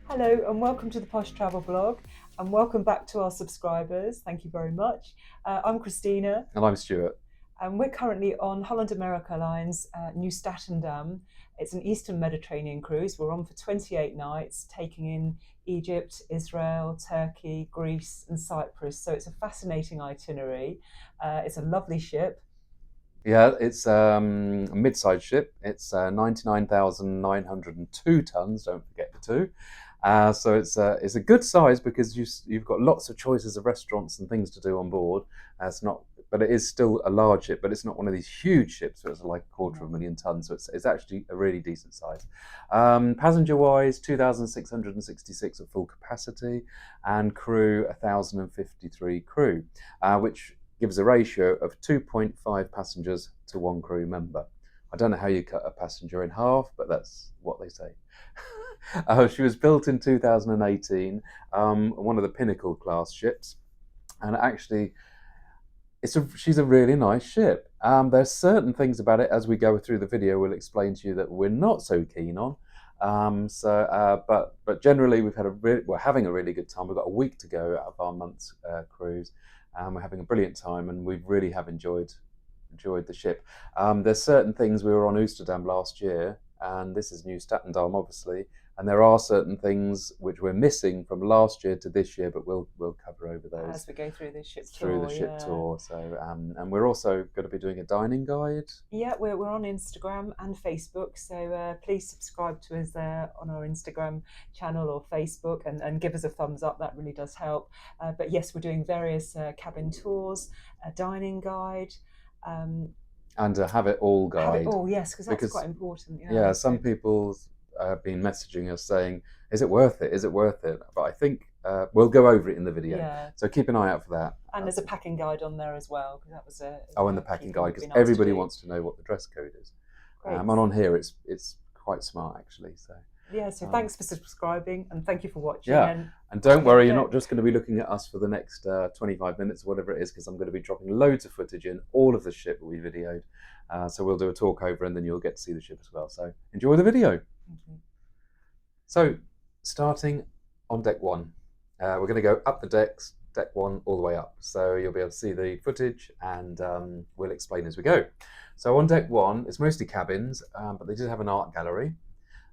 Hello and welcome to the Posh Travel Blog, and welcome back to our subscribers. Thank you very much. I'm Christina. And I'm Stuart. And we're currently on Holland America Line's Nieuw Statendam. It's an Eastern Mediterranean cruise. We're on for 28 nights, taking in Egypt, Israel, Turkey, Greece and Cyprus. So it's a fascinating itinerary. It's a lovely ship. Yeah, it's a mid-sized ship. It's 99,902 tons. Don't forget the two. So it's a good size because you've got lots of choices of restaurants and things to do on board. It's not, but it is still a large ship. But it's not one of these huge ships. So it's like 250,000 tons. So it's actually a really decent size. Passenger-wise, 2,666 at full capacity, and crew 1,053 crew, which gives a ratio of 2.5 passengers to one crew member. I don't know how you cut a passenger in half, but that's what they say. She was built in 2018, one of the Pinnacle class ships, and actually, she's a really nice ship. There's certain things about it as we go through the video we'll explain to you that we're not so keen on. But generally we're having a really good time. We've got a week to go out of our month's cruise. We're having a brilliant time, and we really have enjoyed the ship. There's certain things. We were on Nieuw Statendam last year, and this is Nieuw Statendam, obviously. And there are certain things which we're missing from last year to this year, but we'll cover over those as we go through the ship tour. So, and we're also going to be doing a dining guide. Yeah, we're on Instagram and Facebook, so please subscribe to us there on our Instagram channel or Facebook, and give us a thumbs up. That really does help. But yes, we're doing various cabin tours, a dining guide. And a have it all guide. Have it all, yes, because that's quite important. Yeah, some people have been messaging us saying, is it worth it? Is it worth it? But I think we'll go over it in the video. Yeah. So keep an eye out for that. And there's a packing guide on there as well, because that was and the packing guide, because everybody wants to know what the dress code is. And on here, it's quite smart, actually. So yeah, so thanks for subscribing, and thank you for watching. Yeah, and don't worry, you're not just going to be looking at us for the next 25 minutes or whatever it is, because I'm going to be dropping loads of footage in, all of the ship that we videoed. So we'll do a talk over, and then you'll get to see the ship as well. So enjoy the video. So starting on deck one, we're going to go up the decks, deck one all the way up. So you'll be able to see the footage, and we'll explain as we go. So on deck one, it's mostly cabins, but they did have an art gallery.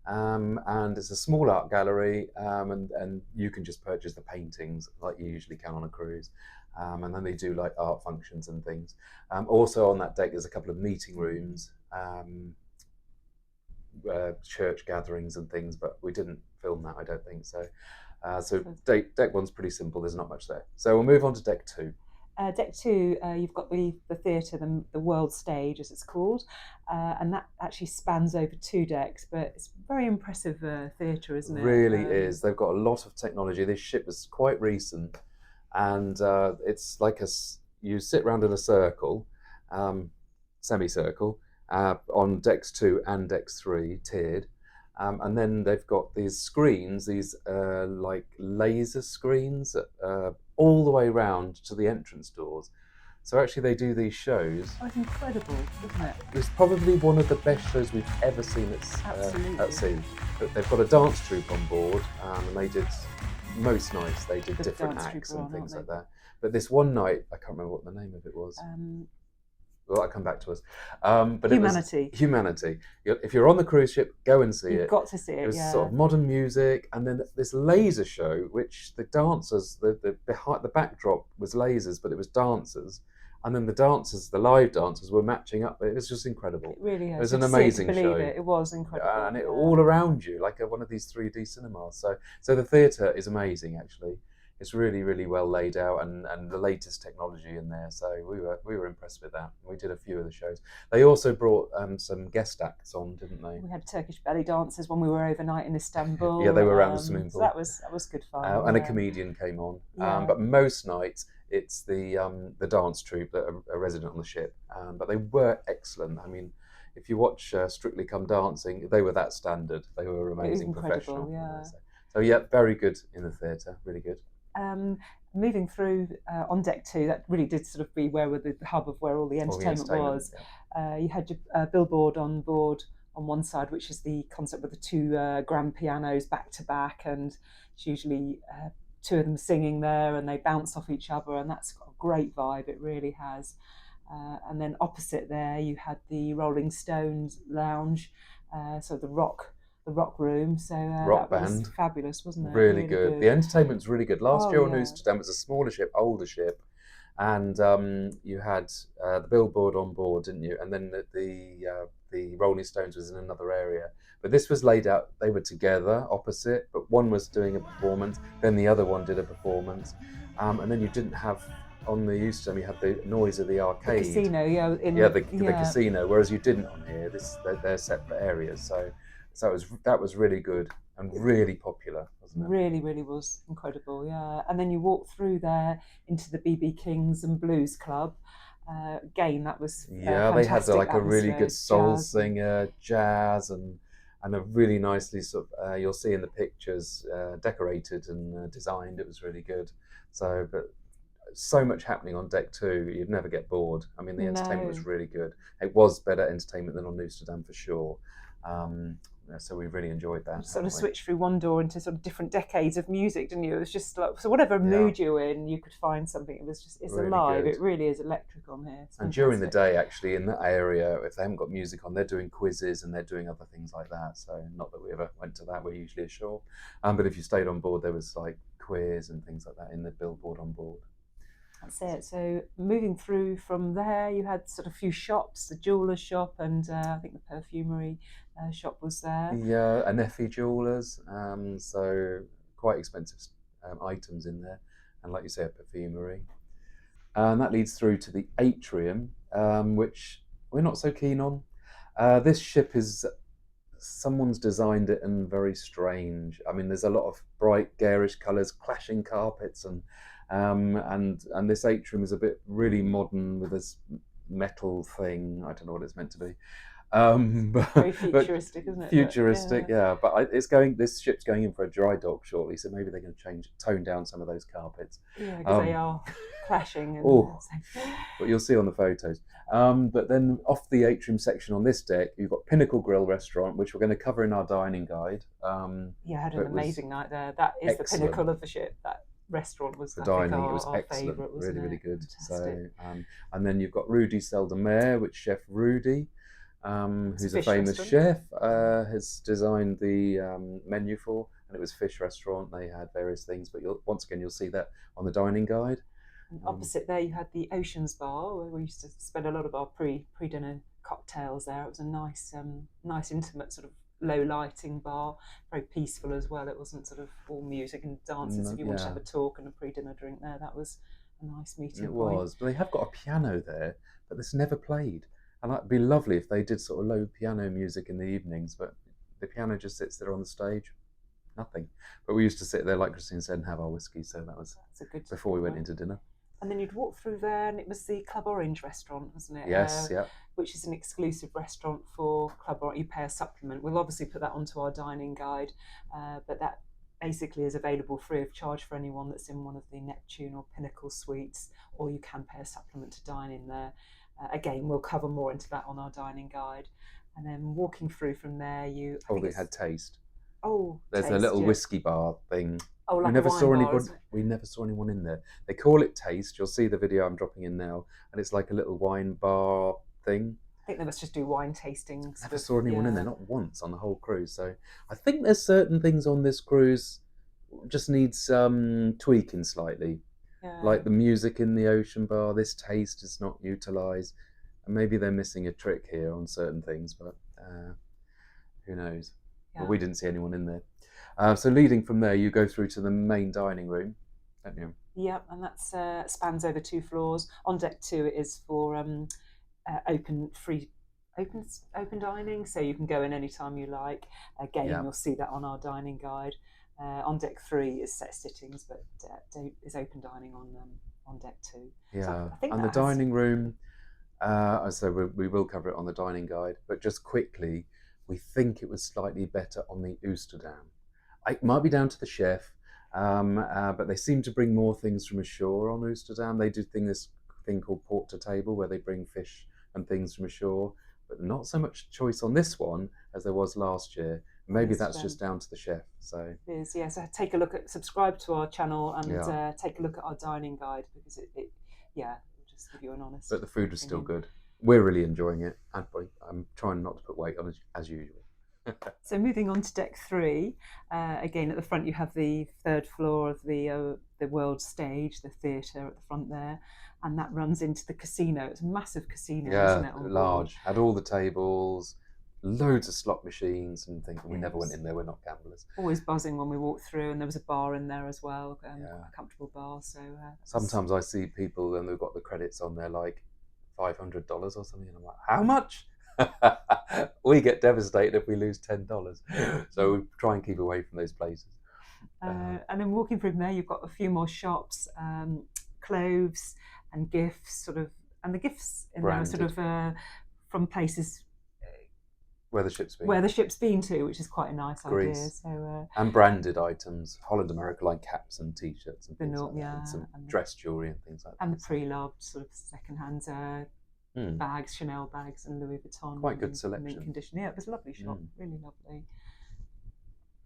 And it's a small art gallery, and you can just purchase the paintings like you usually can on a cruise. And then they do like art functions and things. Also on that deck, there's a couple of meeting rooms, church gatherings and things, but we didn't film that, I don't think so. So deck one's pretty simple, there's not much there. So we'll move on to deck two. Deck two, you've got the theatre, the world stage as it's called, and that actually spans over two decks, but it's a very impressive theatre, isn't it? Really is. They've got a lot of technology. This ship is quite recent, and it's like you sit round in a circle, semicircle, on decks two and decks three, tiered. And then they've got these screens, these like laser screens, all the way round to the entrance doors. So actually they do these shows. Oh, it's incredible, isn't it? It's probably one of the best shows we've ever seen at sea. But they've got a dance troupe on board, and they did, most nights, they did different acts and things like that. But this one night, I can't remember what the name of it was. Well, that'll come back to us. But Humanity. Humanity. If you're on the cruise ship, go and see it. You've got to see it. It was sort of modern music, and then this laser show, which the dancers, behind the backdrop was lasers, but it was dancers, and then the dancers, the live dancers, were matching up. It was just incredible. It really is. It was an amazing show. It was incredible, and it all around you, like one of these 3D cinemas. So the theatre is amazing, actually. It's really, really well laid out, and the latest technology in there. So we were impressed with that. We did a few of the shows. They also brought some guest acts on, didn't they? We had Turkish belly dancers when we were overnight in Istanbul. Yeah, they were around the swimming pool. So that was good fun. And a comedian came on. But most nights it's the dance troupe that are resident on the ship. But they were excellent. I mean, if you watch Strictly Come Dancing, they were that standard. They were amazing, professional. Yeah. So yeah, very good in the theatre. Really good. Moving through on deck two, that really did sort of be where the hub of where all the entertainment was. Yeah. You had your billboard on board on one side, which is the concept with the two grand pianos back to back, and it's usually two of them singing there, and they bounce off each other, and that's got a great vibe. It really has. And then opposite there, you had the Rolling Stones lounge, so the rock room. So Rock that was band. fabulous, wasn't it? Really good. The entertainment's really good. Last Oh, year on yeah. Nieuw Statendam was a smaller ship, older ship, and you had the billboard on board, didn't you? And then the Rolling Stones was in another area. But this was laid out, they were together, opposite, but one was doing a performance, then the other one did a performance. And then you didn't have, on the Euston, you had the noise of the arcade. The casino, yeah. The casino, whereas you didn't on here. They're separate areas. So that was really good and really popular, wasn't it? Really, really was incredible, yeah. And then you walk through there into the BB Kings and Blues Club. Again, that was they had like a really good soul jazz. singer, jazz, and a really nicely sort of you'll see in the pictures decorated and designed. It was really good. So, but so much happening on deck 2, you'd never get bored. I mean, the entertainment was really good. It was better entertainment than on Nieuw Statendam for sure. So we really enjoyed that. You sort of switched through one door into sort of different decades of music, didn't you? It was just like, so whatever mood you're in, you could find something. It was just, it's really alive. Good. It really is electric on here. And during the day, actually, in that area, if they haven't got music on, they're doing quizzes and they're doing other things like that. So not that we ever went to that, we're usually ashore. But if you stayed on board, there was like quiz and things like that in the billboard on board. That's it. So moving through from there, you had sort of a few shops, the jeweller's shop, and I think the perfumery shop was there. Yeah, an Effie Jewellers. So quite expensive items in there, and like you say, a perfumery. And that leads through to the Atrium, which we're not so keen on. This ship is, someone's designed it and very strange. I mean, there's a lot of bright, garish colours, clashing carpets, and this atrium is a bit really modern with this metal thing. I don't know what it's meant to be. Very futuristic, isn't it? Futuristic, But this ship's going in for a dry dock shortly, so maybe they're going to tone down some of those carpets. Yeah, because they are clashing. And but you'll see on the photos. But then off the atrium section on this deck, you've got Pinnacle Grill Restaurant, which we're going to cover in our dining guide. I had an amazing night there. That is excellent. The pinnacle of the ship. That restaurant was the dining. It was excellent, favourite, really, really good. Fantastic. So, and then you've got Rudy Seldemer, which Chef Rudy, who's a famous chef, has designed the menu for, and it was fish restaurant. They had various things, but once again you'll see that on the dining guide. And opposite there, you had the Oceans Bar, where we used to spend a lot of our pre-dinner cocktails there. It was a nice, intimate sort of low lighting bar, very peaceful as well. It wasn't sort of all music and dances. If you wanted to have a talk and a pre-dinner drink there, that was a nice meeting point. It was, but they have got a piano there, but it's never played. And it'd be lovely if they did sort of low piano music in the evenings, but the piano just sits there on the stage, nothing. But we used to sit there, like Christine said, and have our whiskey. So that's a good before we went into dinner. And then you'd walk through there, and it was the Club Orange restaurant, wasn't it? Yes, which is an exclusive restaurant for Club Orange. You pay a supplement. We'll obviously put that onto our dining guide, but that basically is available free of charge for anyone that's in one of the Neptune or Pinnacle suites, or you can pay a supplement to dine in there. Again, we'll cover more into that on our dining guide. And then walking through from there, they had taste. There's a little whiskey bar thing. Like we never saw anybody. We never saw anyone in there. They call it Taste. You'll see the video I'm dropping in now, and it's like a little wine bar thing. I think they must just do wine tasting. Never saw anyone in there, not once on the whole cruise. So I think there's certain things on this cruise just needs tweaking slightly. Like the music in the ocean bar, this taste is not utilised, and maybe they're missing a trick here on certain things, but who knows? But we didn't see anyone in there. So leading from there, you go through to the main dining room, don't you? Yeah, and that spans over 2 floors. On deck 2, it is for open dining, so you can go in any time you like. Again, you'll see that on our dining guide. On deck 3 is set sittings, but is open dining on deck 2. Yeah, so I think and the dining room. So we will cover it on the dining guide, but just quickly, we think it was slightly better on the Nieuw Statendam. It might be down to the chef, but they seem to bring more things from ashore on Nieuw Statendam. They do this thing called port to table, where they bring fish and things from ashore. but not so much choice on this one as there was last year. Maybe that's just down to the chef. So it is, yeah. So subscribe to our channel and Yeah. take a look at our dining guide, because it will just give you an honest. But the food was still opinion. good. We're really enjoying it, and I'm trying not to put weight on as usual. So moving on to deck 3, again at the front you have the third floor of the world stage, the theatre at the front there, and that runs into the casino. It's a massive casino, isn't Yeah, it? On board. large. Had all the tables, loads of slot machines and things. We never went Yes. in there. We're not gamblers. Always buzzing when we walked through, and there was a bar in there as well, Yeah. quite a comfortable bar. So Sometimes I see people and they've got the credits on there like $500 or something, and I'm like, how much? We get devastated if we lose $10. So we try and keep away from those places. And then walking through there, you've got a few more shops, clothes and gifts, and the gifts in Branded. there are sort of from places where the ship's been to, which is quite a nice Greece. idea. So and branded items, Holland America line caps and t-shirts and things like that, yeah, and some dress jewellery and things like that. And the pre-loved sort of second-hand bags, Chanel bags and Louis Vuitton. Quite good selection. Mint condition. Yeah, it was a lovely shop, really lovely.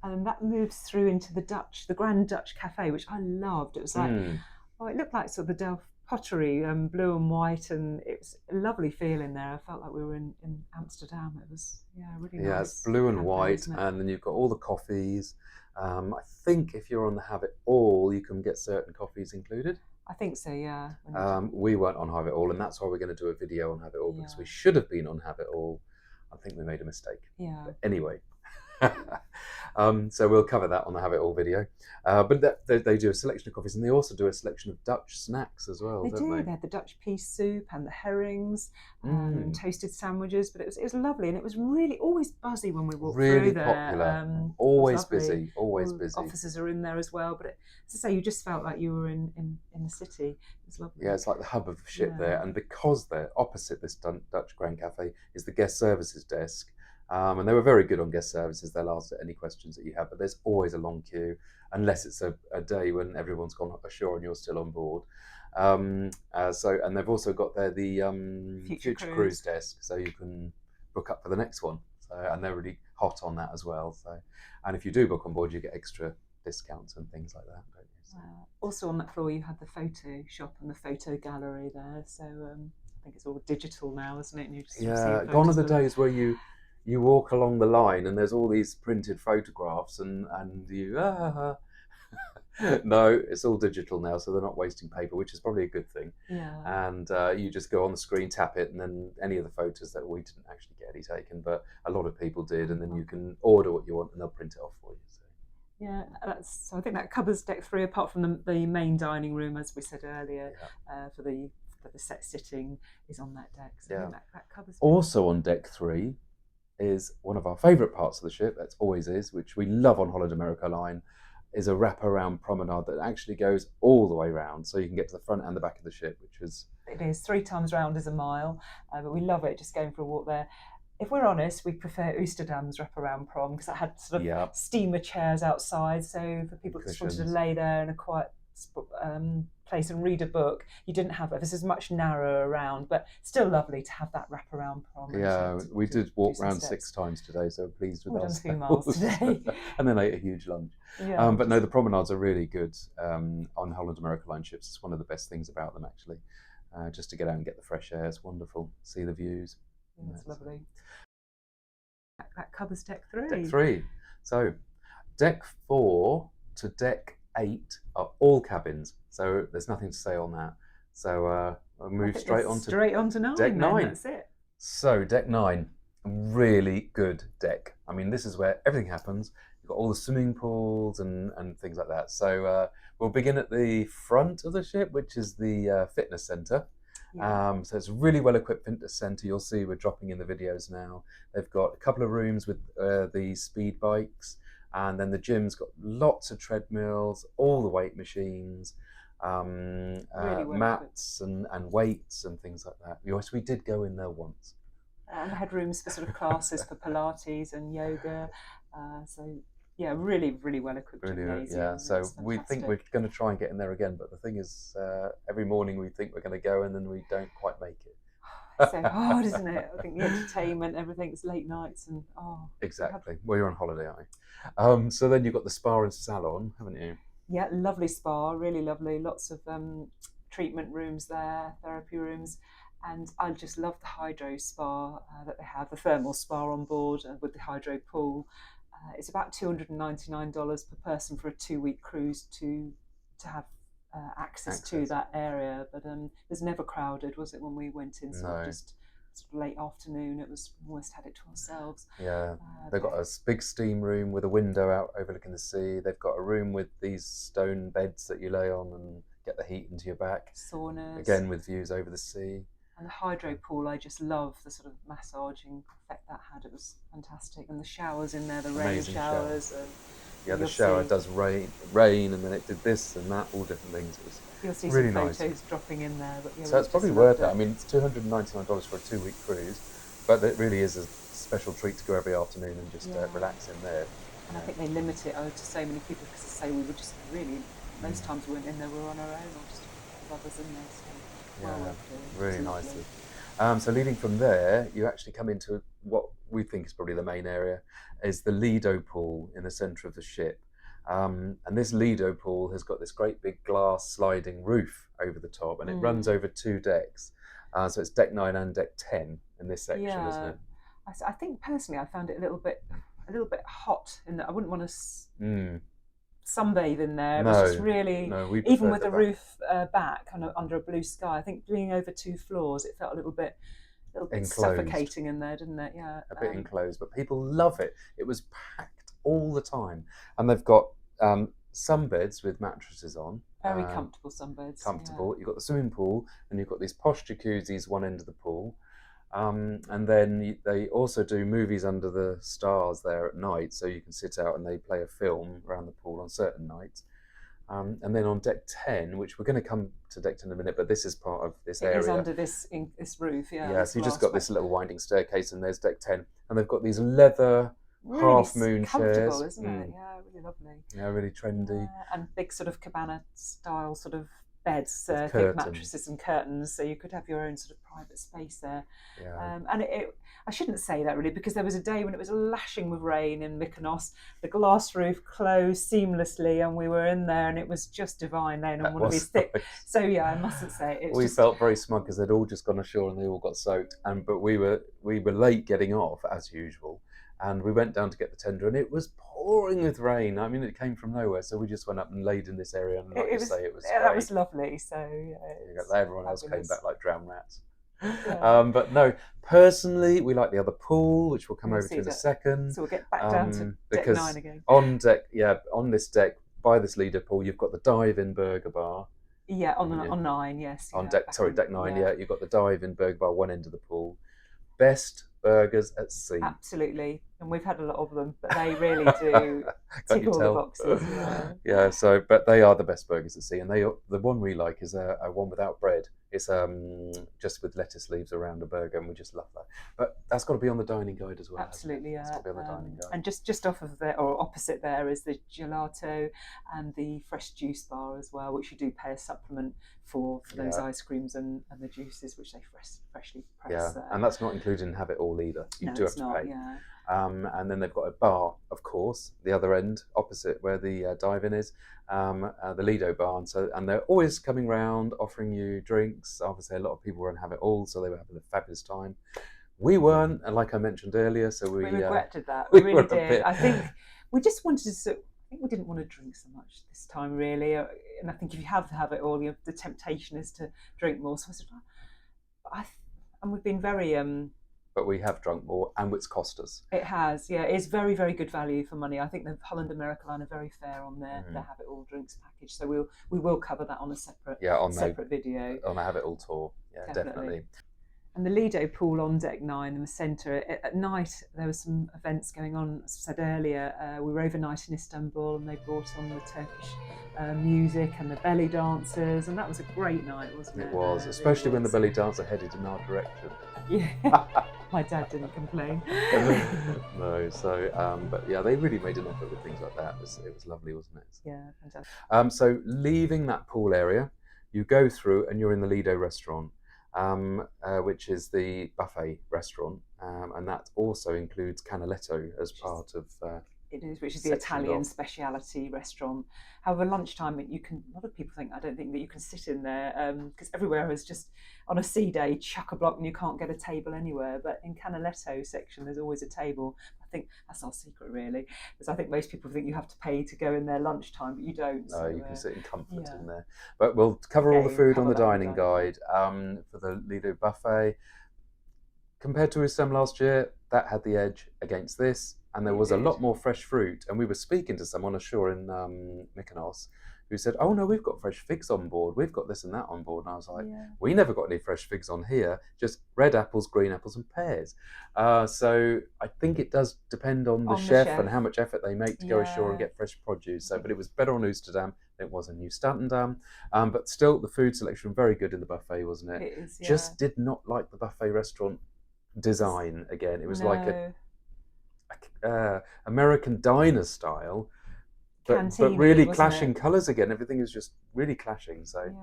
And that moves through into the Grand Dutch Cafe, which I loved. It was like, it looked like sort of the Delft pottery, blue and white, and it was a lovely feel in there. I felt like we were in Amsterdam. It was really nice. Yeah, it's blue and cafe, white, and then you've got all the coffees. I think if you're on the Have It All, you can get certain coffees included. I think so, yeah. We weren't on Have It All, and that's why we're going to do a video on Have It All, because we should have been on Have It All. I think we made a mistake. Yeah. But anyway. So we'll cover that on the Have It All video. But they do a selection of coffees, and they also do a selection of Dutch snacks as well. They do. They had the Dutch pea soup and the herrings, and toasted sandwiches. But it was lovely, and it was really always buzzy when we walked through there. Popular. Always busy. Always busy. Officers are in there as well. But as I say, you just felt like you were in the city. It was lovely. Yeah, it's like the hub of the ship there, and because they're opposite this Dutch Grand Cafe is the guest services desk. And they were very good on guest services. They'll answer any questions that you have, but there's always a long queue, unless it's a day when everyone's gone ashore and you're still on board. And they've also got there the Future Cruise desk, so you can book up for the next one. So, and they're really hot on that as well. So, and if you do book on board, you get extra discounts and things like that, don't you? So. Also on that floor, you had the photo shop and the photo gallery there. So I think it's all digital now, isn't it? And you just gone are the days where you walk along the line and there's all these printed photographs and you no, it's all digital now, so they're not wasting paper, which is probably a good thing. Yeah. And you just go on the screen, tap it, and then any of the photos that we didn't actually get any taken, but a lot of people did, and then you can order what you want and they'll print it off for you. So. Yeah, so I think that covers deck 3, apart from the main dining room, as we said earlier, for the set sitting is on that deck. So that covers. Also on deck 3 is one of our favourite parts of the ship, that always is, which we love on Holland America Line, is a wraparound promenade that actually goes all the way round, so you can get to the front and the back of the ship, which is... It is, 3 times round is a mile, but we love it, just going for a walk there. If we're honest, we prefer Oosterdam's wraparound prom, because it had sort of steamer chairs outside, so for people that just wanted to lay there in a quiet place and read a book, you didn't have it. This is much narrower around, but still lovely to have that wraparound prom. Yeah, we did walk around 6 times today, so pleased with us. We've done 2 miles today. And then ate a huge lunch. Yeah, but no, the promenades are really good on Holland America Line ships. It's one of the best things about them, actually. Just to get out and get the fresh air, it's wonderful. See the views. Yeah, it's lovely. That covers deck 3. Deck 3. So, deck 4 to deck 8 are all cabins, so there's nothing to say on that. So we'll move straight on to 9. Deck 9. That's it. So deck 9, really good deck. I mean, this is where everything happens. You've got all the swimming pools and things like that. So we'll begin at the front of the ship, which is the fitness centre. Yeah. So it's a really well-equipped fitness centre. You'll see we're dropping in the videos now. They've got a couple of rooms with the speed bikes. And then the gym's got lots of treadmills, all the weight machines, really mats and weights and things like that. Yes, we did go in there once. And they had rooms for sort of classes for Pilates and yoga. So yeah, really, really well equipped gymnasium. Yeah, so we think we're going to try and get in there again. But the thing is, every morning we think we're going to go and then we don't quite make it. so hard, isn't it? I think the entertainment, everything's late nights, and Exactly. Well, you're on holiday, aren't you? So then you've got the spa and salon, haven't you? yeah, lovely spa, really lovely. Lots of treatment rooms there, therapy rooms, and I just love the hydro spa that they have, the thermal spa on board with the hydro pool. It's about $299 per person for a 2-week cruise to have access to that area. But it was never crowded, was it, when we went in? No. Just sort of late afternoon. It was almost had it to ourselves. Yeah, they've got a big steam room with a window out overlooking the sea. They've got a room with these stone beds that you lay on and get the heat into your back. Saunas. Again, with views over the sea. And the hydro pool, I just love the sort of massaging effect that had. It was fantastic. And the showers in there, the rain showers. Yeah, the shower does rain, and then it did this and that, all different things. It was You'll see really some nice. photos dropping in there. But yeah, so it's probably worth it. I mean, it's $299 for a 2-week cruise, but it really is a special treat to go every afternoon and just relax in there. And I think they limit it to so many people, because they say we were just really, most times we went in there, we were on our own, or just with others in there. So really nicely. So leading from there, you actually come into what we think is probably the main area, is the Lido pool in the centre of the ship. And this Lido pool has got this great big glass sliding roof over the top, and it runs over 2 decks. So it's deck 9 and deck 10 in this section, isn't it? I think personally I found it a little bit hot in that I wouldn't want to sunbathe in there. It was just really, even with the roof back under a blue sky, I think being over 2 floors, it felt a little bit suffocating in there, didn't it? Yeah, a bit enclosed, but people love it. It was packed all the time, and they've got sunbeds with mattresses on. Very comfortable sunbeds. Comfortable. You've got the swimming pool, and you've got these posh jacuzzis one end of the pool. And then they also do movies under the stars there at night, so you can sit out and they play a film around the pool on certain nights. And then on deck 10, which we're going to come to deck 10 in a minute, but this is part of this area. It is under this roof, Yeah, so you just got this little winding staircase, and there's deck 10. And they've got these leather half-moon chairs. Isn't it? Yeah, really lovely. Yeah, really trendy. And big sort of cabana style sort of beds, thick mattresses and curtains, so you could have your own sort of private space there. And I shouldn't say that really, because there was a day when it was lashing with rain in Mykonos. The glass roof closed seamlessly, and we were in there, and it was just divine laying on one of these thick. So yeah, I mustn't say it. We felt very smug because they'd all just gone ashore and they all got soaked, but we were late getting off as usual. And we went down to get the tender, and it was pouring with rain. I mean, it came from nowhere, so we just went up and laid in this area, and like you say, it was great. That was lovely. So everyone else came back like drowned rats. But no, personally, we like the other pool, which we'll come over to in a second. So we'll get back down to deck 9 again. On this deck, by this Lido pool, you've got the dive-in burger bar. Yeah, on 9, yes. On deck 9. Yeah, you've got the dive-in burger bar one end of the pool. Best burgers at sea. Absolutely, and we've had a lot of them, but they really do tick all the boxes. But they are the best burgers at sea, and the one we like is a one without bread. It's just with lettuce leaves around a burger, and we just love that. But that's got to be on the dining guide as well. Absolutely, yeah. It's got to be on the dining guide. And just off of there, or opposite there, is the gelato and the fresh juice bar as well, which you do pay a supplement for those ice creams and the juices, which they freshly press. Yeah, and that's not included in Have It All either. You do have to pay. Yeah. And then they've got a bar, of course, the other end, opposite where the dive-in is, the Lido bar. And they're always coming round, offering you drinks. Obviously, a lot of people were on Have It All, so they were having a fabulous time. We weren't, and like I mentioned earlier, so we regretted that. We really did. I think we just wanted to. I think we didn't want to drink so much this time, really. And I think if you have to have it all, the temptation is to drink more. So I said, and we've been very. But we have drunk more, and it's cost us. It has, yeah. It's very, very good value for money. I think the Holland America line are very fair on their Have It All drinks package. So we will cover that on a separate video. On a Have It All tour, yeah, definitely. And the Lido pool on deck 9 in the centre. At night, there were some events going on. As I said earlier, we were overnight in Istanbul, and they brought on the Turkish music and the belly dancers, and that was a great night, wasn't it? It was, especially when the belly dancer headed in our direction. Yeah, my dad didn't complain. No, so but yeah, they really made an effort with things like that. It was lovely, wasn't it? Yeah, fantastic. So leaving that pool area, you go through and you're in the Lido restaurant. which is the buffet restaurant, and that also includes Canaletto as part of. It is, which is the Italian speciality restaurant. However, lunchtime you can. A lot of people think I don't think that you can sit in there because everywhere is just on a sea day chock a block and you can't get a table anywhere. But in Canaletto section, there's always a table. I think that's our secret, really, because I think most people think you have to pay to go in there lunchtime, but you don't. No, So, you can sit in comfort in there. But we'll cover all the food on the dining guide for the Lido buffet. Compared to Ustem last year, that had the edge against this, and there was a lot more fresh fruit. And we were speaking to someone ashore in Mykonos who said, "Oh no, we've got fresh figs on board. We've got this and that on board." And I was like, "We never got any fresh figs on here. Just red apples, green apples, and pears." So I think it does depend on the chef and how much effort they make to go ashore and get fresh produce. So, but it was better on Statendam than it was in Nieuw Statendam. But still, the food selection very good in the buffet, wasn't it? It is, Just did not like the buffet restaurant design again. It was like a American diner style, but really clashing colours again. Everything was just really clashing. So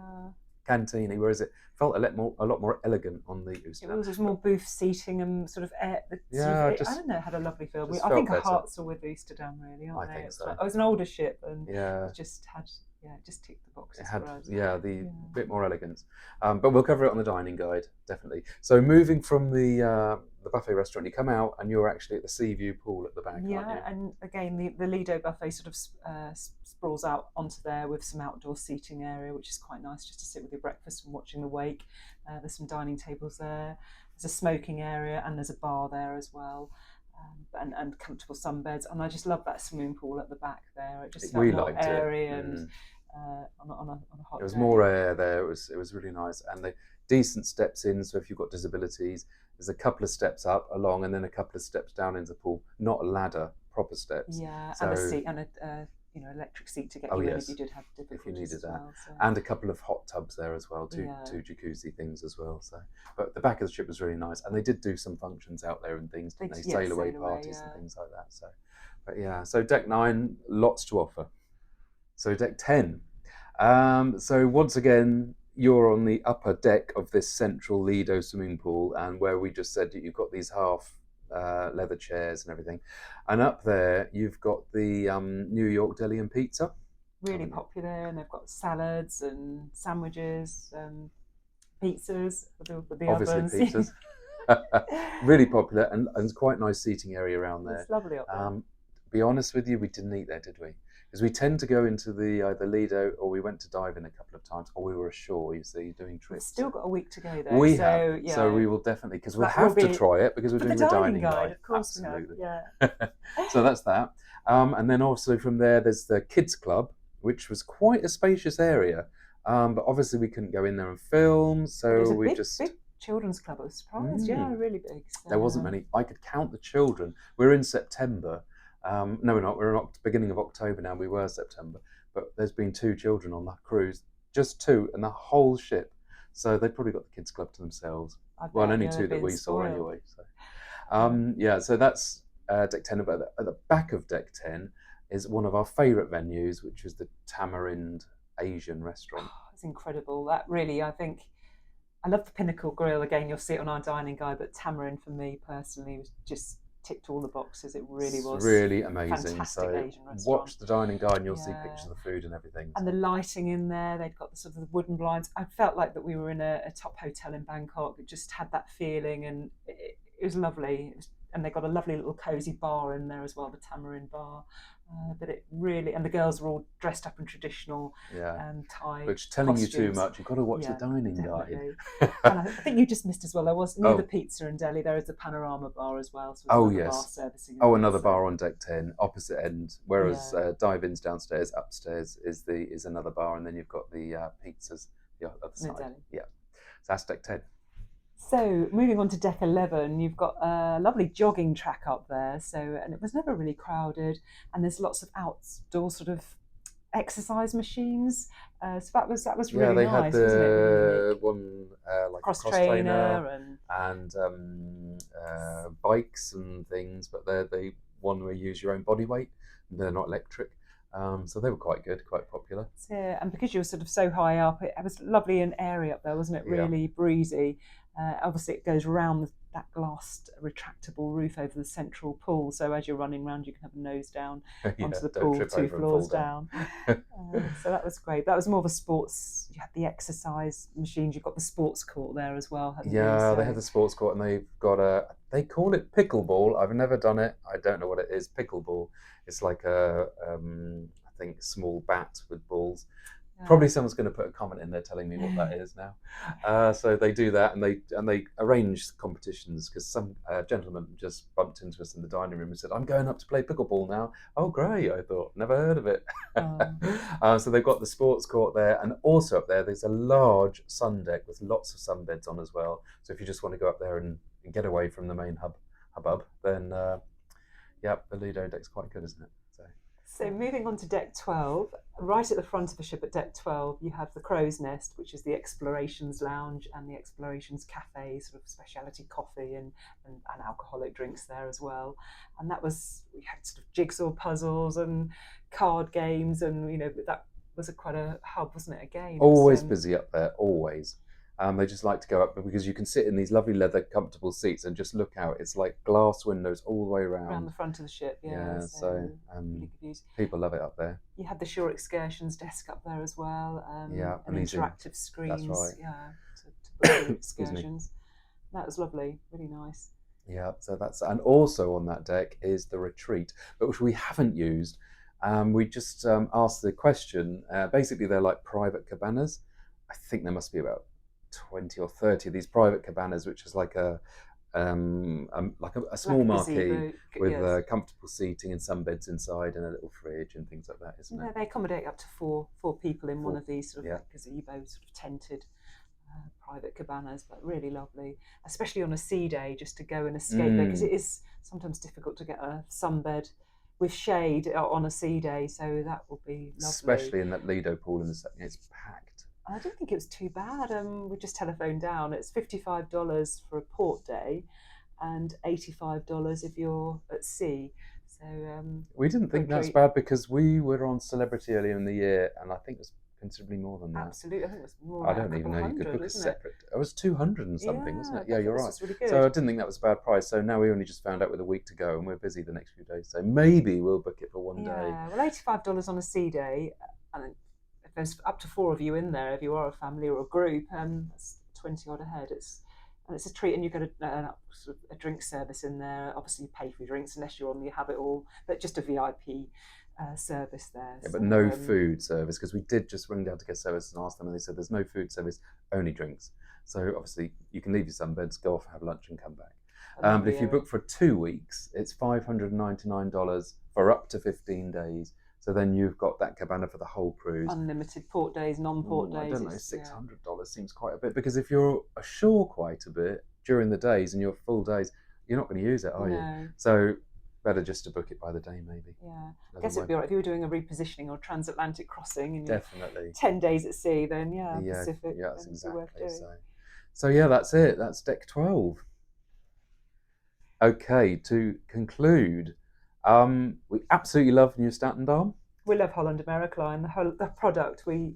cantini, whereas it felt a lot more elegant on the Statendam. It was more booth seating and sort of air. I don't know, it had a lovely feel. I think our hearts are with Statendam, really, aren't they? I think so. It was an older ship and it just had. It just ticked the boxes. It had, bit more elegance. But we'll cover it on the dining guide, definitely. So moving from the buffet restaurant, you come out and you're actually at the sea view pool at the back, aren't you? And again, the Lido buffet sort of sprawls out onto there with some outdoor seating area, which is quite nice just to sit with your breakfast and watching the wake. There's some dining tables there. There's a smoking area and there's a bar there as well. And comfortable sunbeds, and I just love that swimming pool at the back there. It just felt more airy and on a hot day. There was more air there. It was really nice, and the decent steps in. So if you've got disabilities, there's a couple of steps up along, and then a couple of steps down into the pool. Not a ladder, proper steps. Yeah, and a seat and a electric seat to get you in if you did have difficulties. If you needed that, so. And a couple of hot tubs there as well, two jacuzzi things as well. So, but the back of the ship was really nice, and they did do some functions out there and things. They sail away parties and things like that. So, but so deck 9, lots to offer. So deck 10. So once again, you're on the upper deck of this central Lido swimming pool, and where we just said that you've got these half leather chairs and everything, and up there you've got the New York deli and pizza, really popular, and they've got salads and sandwiches, pizzas with the obviously ovens. Pizzas. Really popular, and it's quite nice seating area around there. It's lovely up there. Be honest with you, we didn't eat there, did we? Because we tend to go into the either Lido, or we went to dive in a couple of times, or we were ashore, you see, doing trips. We've still got a week to go there. We have, so we will definitely, because we'll have to try it, because we're doing the dining guide. Of course. Absolutely. Yeah. So that's that. And then also from there, there's the kids club, which was quite a spacious area. But obviously we couldn't go in there and film, so we just... big children's club. I was surprised. Yeah, really big. So. There wasn't many. I could count the children. We're in September. No, we're not. We're in beginning of October now. We were September, but there's been 2 children on that cruise, just 2, and the whole ship. So they probably got the kids club to themselves. Well, only 2 that we saw anyway. So, so that's deck 10. But at the back of deck 10 is one of our favourite venues, which is the Tamarind Asian restaurant. It's incredible. That really, I think, I love the Pinnacle Grill. Again, you'll see it on our dining guide, but Tamarind for me personally was just ticked all the boxes. It really was really amazing. Fantastic Asian restaurant. Watch the dining guide and you'll see pictures of the food and everything. And the lighting in there, they've got the sort of the wooden blinds. I felt like that we were in a top hotel in Bangkok. It just had that feeling, and it was lovely. And they got a lovely little cozy bar in there as well, the Tamarind bar. But it really, and the girls were all dressed up in traditional Thai which telling costumes. You too much. You've got to watch the dining guide. And I think you just missed as well. There was near the pizza and deli. There is the panorama bar as well. So bar servicing. Another bar on deck 10, opposite end. Whereas dive-ins downstairs, upstairs is another bar, and then you've got the pizzas the other side. Yeah, so that's deck 10. So moving on to deck 11, you've got a lovely jogging track up there. And it was never really crowded, and there's lots of outdoor sort of exercise machines. So that was really nice. They had wasn't the one like cross trainer and bikes and things, but they're the one where you use your own body weight. They're not electric. So they were quite good, quite popular. Yeah, and because you were sort of so high up, it was lovely and airy up there, wasn't it? Yeah. Really breezy. Obviously, it goes round that glassed retractable roof over the central pool. So as you're running around, you can have a nose down onto the Don't pool, trip 2 over and fall floors down. So that was great. That was more of a sports. You had the exercise machines. You've got the sports court there as well, hadn't you? Yeah, So they had the sports court, and they've got they call it pickleball. I've never done it. I don't know what it is. Pickleball. It's like I think small bat with balls. Probably someone's going to put a comment in there telling me what that is now. So they do that, and they arrange competitions, because some gentleman just bumped into us in the dining room and said, "I'm going up to play pickleball now." Oh, great! I thought, never heard of it. So they've got the sports court there, and also up there's a large sun deck with lots of sunbeds on as well. So if you just want to go up there and get away from the main hubbub, then yeah, the Lido deck's quite good, isn't it? So moving on to deck 12, right at the front of the ship at deck 12, you have the Crow's Nest, which is the Explorations Lounge and the Explorations Cafe, sort of specialty coffee and alcoholic drinks there as well. And that was, we had sort of jigsaw puzzles and card games, and that was quite a hub, wasn't it? Again, always busy up there, always. They just like to go up because you can sit in these lovely leather comfortable seats and just look out. It's like glass windows all the way around the front of the ship. So really people love it up there. You had the Shore Excursions desk up there as well. And interactive screens. That's right. To book excursions. That was lovely, really nice. Yeah, so and also on that deck is the Retreat, but which we haven't used. We just asked the question. Basically, they're like private cabanas. I think there must be about 20 or 30 of these private cabanas, which is like a small marquee with comfortable seating and some beds inside and a little fridge and things like that, isn't it? They accommodate up to four people in one of these sort of gazebo sort of tented private cabanas, but really lovely, especially on a sea day, just to go and escape there, because it is sometimes difficult to get a sunbed with shade on a sea day, so that will be lovely. Especially in that Lido pool in the second, it's packed. I don't think it was too bad. We just telephoned down. It's $55 for a port day, and $85 if you're at sea. So we didn't think that's bad, because we were on Celebrity earlier in the year, and I think it was considerably more than that. Absolutely, I think it was more. I don't even know you could book a separate. It was 200 and something, wasn't it? Yeah, you're right. Really good. So I didn't think that was a bad price. So now we only just found out with a week to go, and we're busy the next few days. So maybe we'll book it for one day. Well, $85 on a sea day, and if there's up to 4 of you in there, if you are a family or a group, that's 20 odd a head. It's a treat, and you get a drink service in there. Obviously, you pay for your drinks unless you're on the Have It All, but just a VIP service there. Yeah, but no food service, because we did just ring down to get service and ask them, and they said there's no food service, only drinks. So obviously, you can leave your sunbeds, go off, have lunch, and come back. But if you book for 2 weeks, it's $599 for up to 15 days. So then you've got that cabana for the whole cruise. Unlimited port days, non-port days. I don't know, $600 seems quite a bit, because if you're ashore quite a bit during the days and you're full days, you're not going to use it, are you? So better just to book it by the day, maybe. Yeah, I guess it'd be all right if you were doing a repositioning or transatlantic crossing and definitely 10 days at sea. Then Pacific. Yeah, that's exactly so. Yeah, that's it. That's deck 12. Okay, to conclude, we absolutely love Nieuw Statendam. We love Holland America Line. The product, we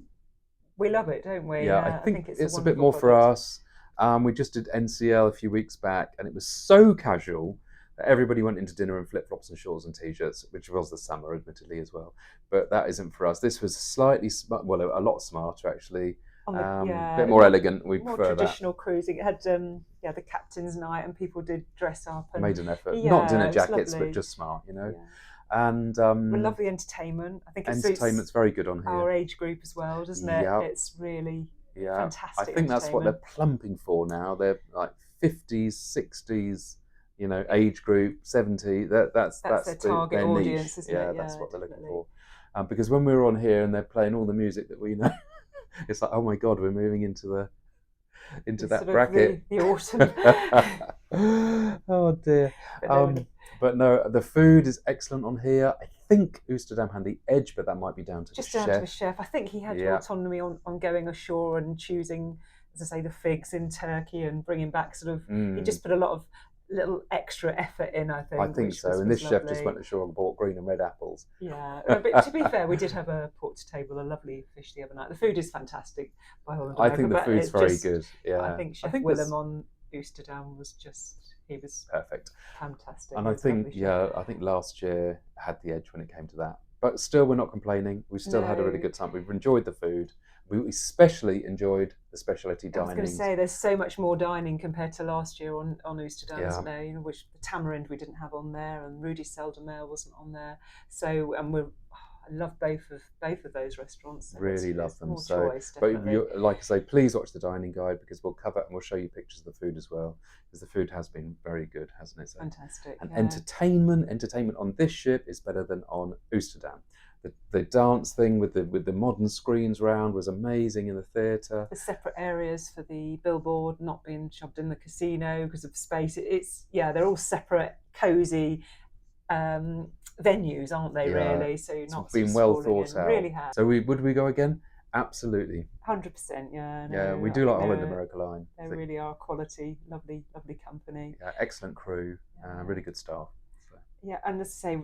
love it, don't we? Yeah, I think it's a bit more for us. We just did NCL a few weeks back, and it was so casual that everybody went into dinner in flip-flops and shorts and t-shirts, which was the summer, admittedly, as well. But that isn't for us. This was slightly a lot smarter, actually. A bit more elegant. We prefer that. More traditional cruising. It had the captain's night, and people did dress up. And made an effort. Not dinner jackets, but just smart, Yeah. And with lovely entertainment. I think entertainment's very good on here. Our age group as well, doesn't it? Yep. It's really fantastic. I think that's what they're plumping for now. They're like 50s, 60s, age group, 70. That's their target audience, niche. Isn't it? That's what they're looking for. Because when we were on here and they're playing all the music that we know, it's like, oh my God, we're moving into that bracket. The autumn. Oh dear. But no, the food is excellent on here. I think Oosterdam had the edge, but that might be down to the chef. Just down to the chef. I think he had autonomy on going ashore and choosing, as I say, the figs in Turkey and bringing back sort of. He just put a lot of little extra effort in, I think. I think which so. was, And was this chef just lovely. went ashore and bought green and red apples. Yeah, but to be fair, we did have a port to table, a lovely fish the other night. The food is fantastic by Holland I America, think the but food's it very just, good. I Yeah, think I Chef think Willem there's on Oosterdam was just, he was perfect. fantastic. And He I was a think, lovely chef. yeah, I think last year had the edge when it came to that. But still, we're not complaining. We still had a really No, good time. We've enjoyed the food. We especially enjoyed the specialty I was going to dinings. say there's so much more dining compared to last year on Oosterdam, Yeah. isn't there? You know, which the tamarind we didn't have on there, and Rudy Seldom Ale wasn't on there. So, and I love both of those restaurants. So Really love them. more So, choice, but definitely. like I say, please watch the dining guide because we'll cover and we'll show you pictures of the food as well. Because the food has been very good, hasn't it? So, Fantastic. and Yeah. entertainment on this ship is better than on Oosterdam. The dance thing with the modern screens round was amazing in the theatre. The separate areas for the billboard not being shoved in the casino because of space. It's they're all separate, cosy venues, aren't they? Yeah, really, so you're it's not been sort of well sprawling thought in. out. Really have. So would we go again? Absolutely. 100%. Yeah. No, Yeah, we I do like think Holland America Line. they really are quality, lovely company. Yeah, excellent crew, Yeah. really good staff. So. Yeah, and as I say,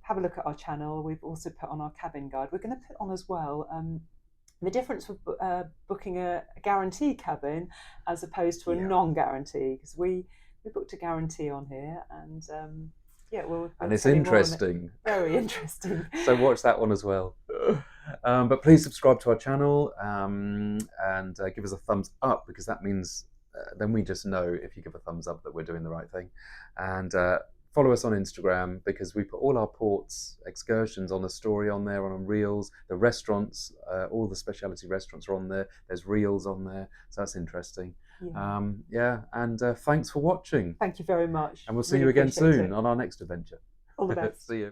have a look at our channel. We've also put on our cabin guide. We're going to put on as well the difference with booking a guarantee cabin as opposed to a non-guarantee, because we booked a guarantee on here, and we'll and it's tell you more on it. interesting. Very interesting. So watch that one as well. But please subscribe to our channel and give us a thumbs up, because that means then we just know if you give a thumbs up that we're doing the right thing. And follow us on Instagram, because we put all our ports excursions on the story on there, on reels. The restaurants, all the specialty restaurants are on there. There's reels on there, so that's interesting. Yeah. And thanks for watching. Thank you very much. And we'll see Really you again appreciate soon it. on our next adventure. All the best. See you.